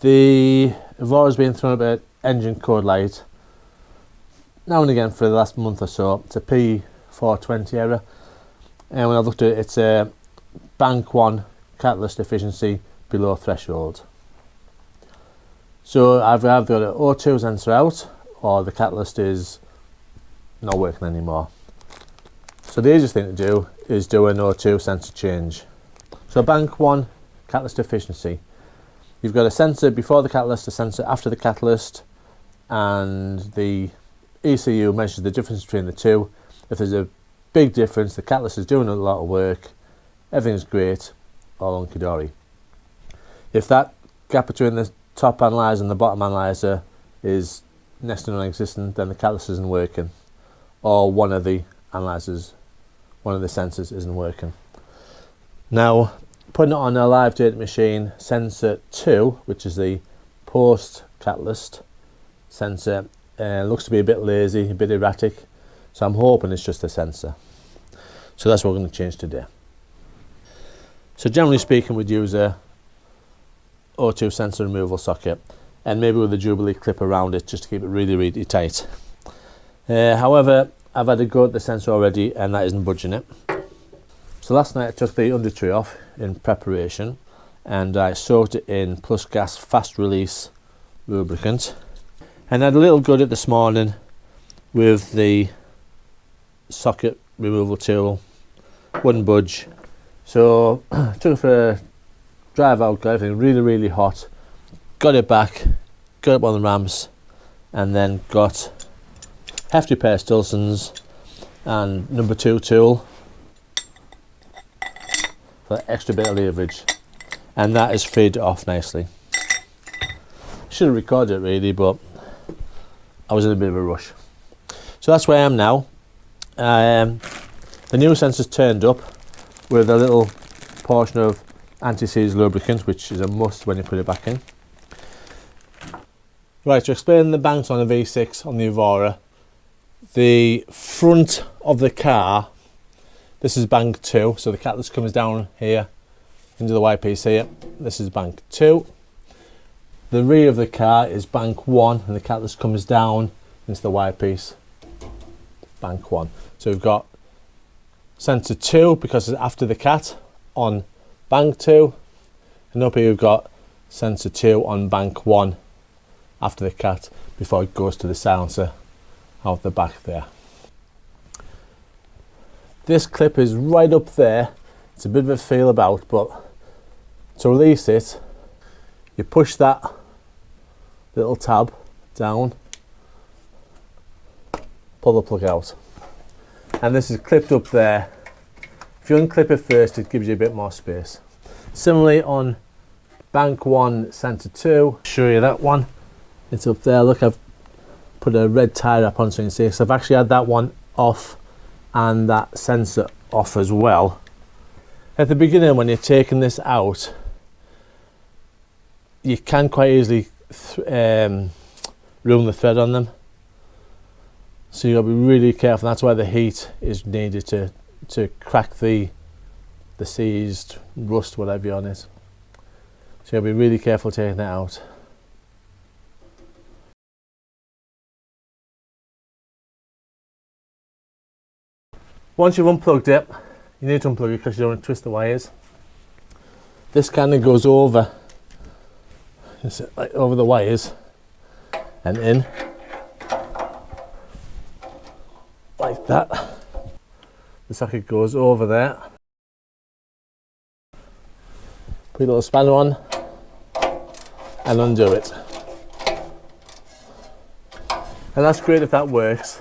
The Evora's been thrown up at engine code light now and again for the last month or so. It's a P0420 error, and when I've looked at it, it's a bank 1 catalyst efficiency below threshold. So I've either got an O2 sensor out, or the catalyst is not working anymore. So the easiest thing to do is do an O2 sensor change. So bank 1 catalyst efficiency. You've got a sensor before the catalyst, a sensor after the catalyst, and the ECU measures the difference between the two. If there's a big difference, the catalyst is doing a lot of work, everything's great, all hunky-dory. If that gap between the top analyzer and the bottom analyzer is next to non-existent, then the catalyst isn't working, or one of the analyzers, one of the sensors isn't working. Now, putting it on a live data machine, sensor 2, which is the post catalyst sensor, looks to be a bit lazy, a bit erratic, so I'm hoping it's just a sensor. So that's what we're going to change today. So generally speaking, we'd use a O2 sensor removal socket, and maybe with a Jubilee clip around it just to keep it really, really tight. However, I've had a go at the sensor already, and that isn't budging it. So last night I took the under tree off in preparation, and I soaked it in plus gas fast release lubricant, and I had a little go at it this morning with the socket removal tool. Wouldn't budge, so took it for a drive out, got everything really, really hot, got it back, got up on the ramps, and then got hefty pair of Stilstons and number 2 tool for that extra bit of leverage, and that has freed it off nicely. Should have recorded it really, but I was in a bit of a rush. So that's where I am now. The new sensor's turned up with a little portion of anti-seize lubricant, which is a must when you put it back in. Right, to explain the banks on a V6 on the Evora, the front of the car, this is bank 2, so the catalyst comes down here into the white piece here. This is bank 2. The rear of the car is bank 1, and the catalyst comes down into the white piece, bank 1. So we've got sensor 2 because it's after the cat on bank 2, and up here we've got sensor 2 on bank 1 after the cat before it goes to the silencer out the back there. This clip is right up there. It's a bit of a feel about, but to release it, you push that little tab down, pull the plug out, and this is clipped up there. If you unclip it first, it gives you a bit more space. Similarly on bank 1 sensor 2, show you that one, it's up there. Look, I've put a red tie wrap on so you can see, so I've actually had that one off and that sensor off as well. At the beginning, when you're taking this out, you can quite easily ruin the thread on them, so you've got to be really careful. That's why the heat is needed to crack the seized rust, whatever you're on it. So you've got to be really careful taking it out. Once you've unplugged it, you need to unplug it because you don't want to twist the wires. This kind of goes over, like over the wires and in, like that. The socket goes over there. Put a little spanner on and undo it. And that's great if that works.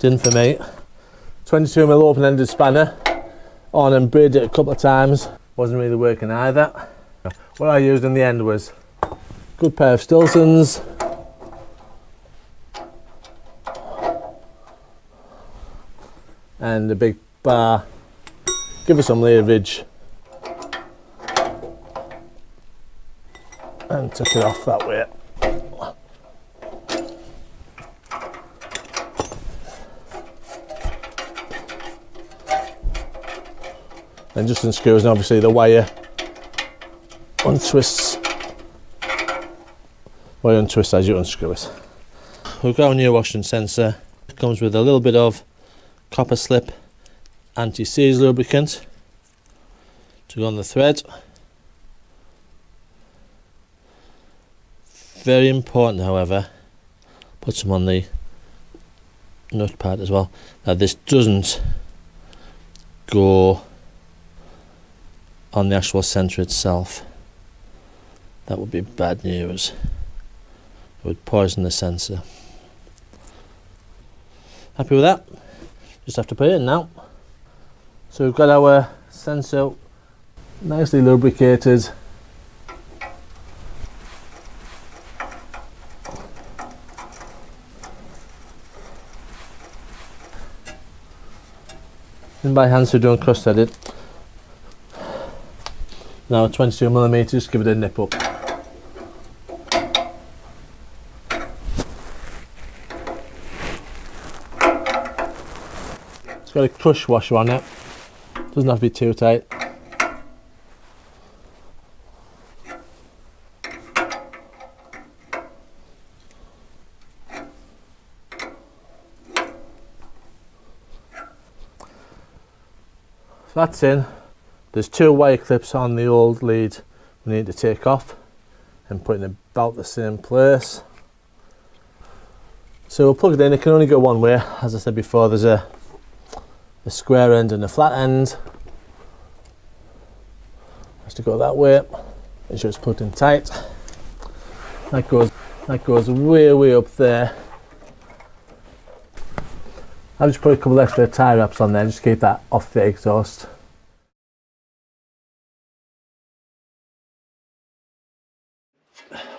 Didn't for me. 22mm open-ended spanner on and braided it a couple of times. Wasn't really working either. What I used in the end was a good pair of Stilstons, and a big bar. Give it some leverage and took it off that way. And just unscrews, and obviously the wire untwists, or untwist as you unscrew it. We've got our new washing sensor. It comes with a little bit of copper slip anti-seize lubricant to go on the thread. Very important, however, put some on the nut pad as well, that this doesn't go on the actual sensor itself. That would be bad news. It would poison the sensor. Happy with that? Just have to put it in now. So we've got our sensor nicely lubricated. In by hand, so don't cross thread it. Now 22mm, give it a nip up. It's got a crush washer on it, doesn't have to be too tight. So that's in. There's 2 wire clips on the old lead we need to take off and put in about the same place. So we'll plug it in. It can only go one way. As I said before, there's a square end and a flat end. Has to go that way. Make sure it's put in tight. That goes way up there. I'll just put a couple extra tie wraps on there just to keep that off the exhaust.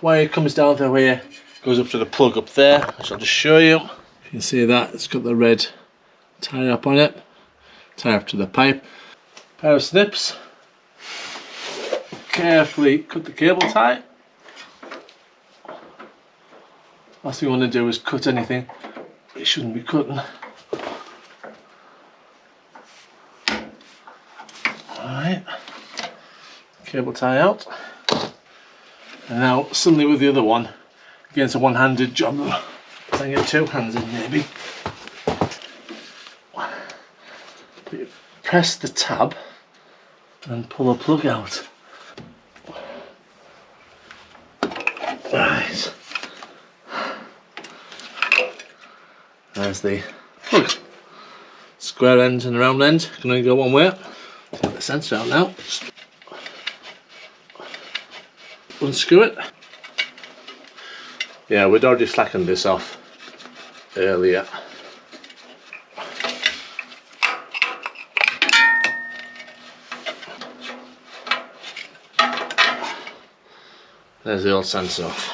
Wire comes down to here, goes up to the plug up there, which I'll just show you. You can see that it's got the red tie wrap on it. Tie up to the pipe. Pair of snips. Carefully cut the cable tie. Last thing you want to do is cut anything you shouldn't be cutting. Alright, cable tie out. And now suddenly with the other one, again it's a one-handed job. I can get 2 hands in maybe. Press the tab and pull the plug out. Right. There's the plug. Square end and round end can only go one way. Take the sensor out now. Just unscrew it. Yeah, we'd already slackened this off earlier. There's the old sensor off.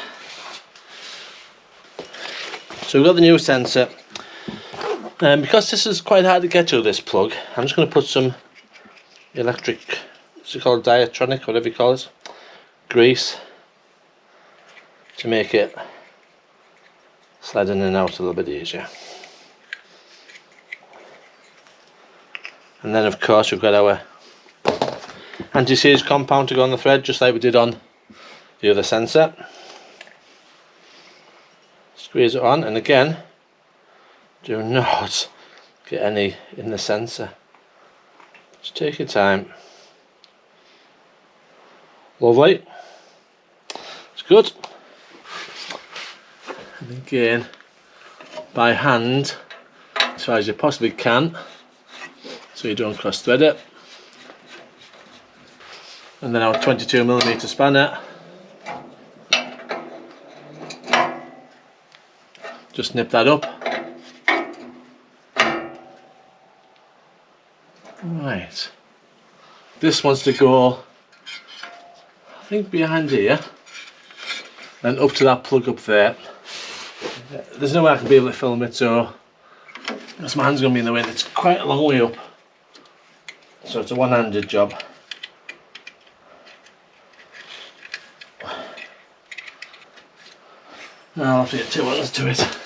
So we've got the new sensor. Because this is quite hard to get to, this plug, I'm just going to put some electric, what's it called, diatronic, whatever you call it, grease, to make it slide in and out a little bit easier. And then of course we've got our anti-seize compound to go on the thread, just like we did on the other sensor. Squeeze it on, and again, do not get any in the sensor. Just take your time. Lovely. It's good. And again, by hand, as far as you possibly can, so you don't cross thread it. And then our 22mm spanner. Just nip that up. Right. This wants to go, I think, behind here and up to that plug up there. There's no way I can be able to film it, so because my hand's going to be in the way. It's quite a long way up, so it's a one-handed job. Now I'll have to get 2 hands to it.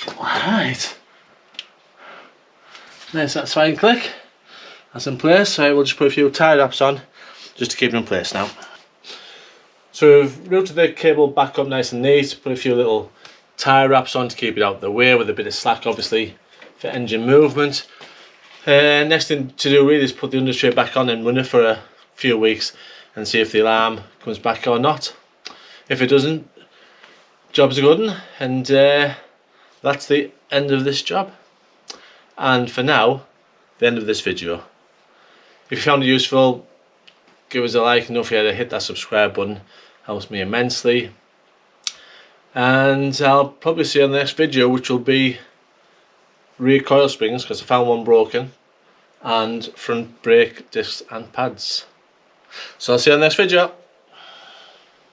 Alright. Nice satisfying click. That's in place. Right, we'll just put a few tie wraps on just to keep it in place now. So we've routed the cable back up nice and neat, put a few little tie wraps on to keep it out of the way with a bit of slack obviously for engine movement. Next thing to do really is put the undertray back on and run it for a few weeks and see if the alarm comes back or not. If it doesn't, job's a good one, and that's the end of this job. And for now, the end of this video. If you found it useful, give us a like and don't forget to hit that subscribe button, helps me immensely. And I'll probably see you in the next video, which will be rear coil springs, because I found one broken, and front brake discs and pads. So I'll see you in the next video.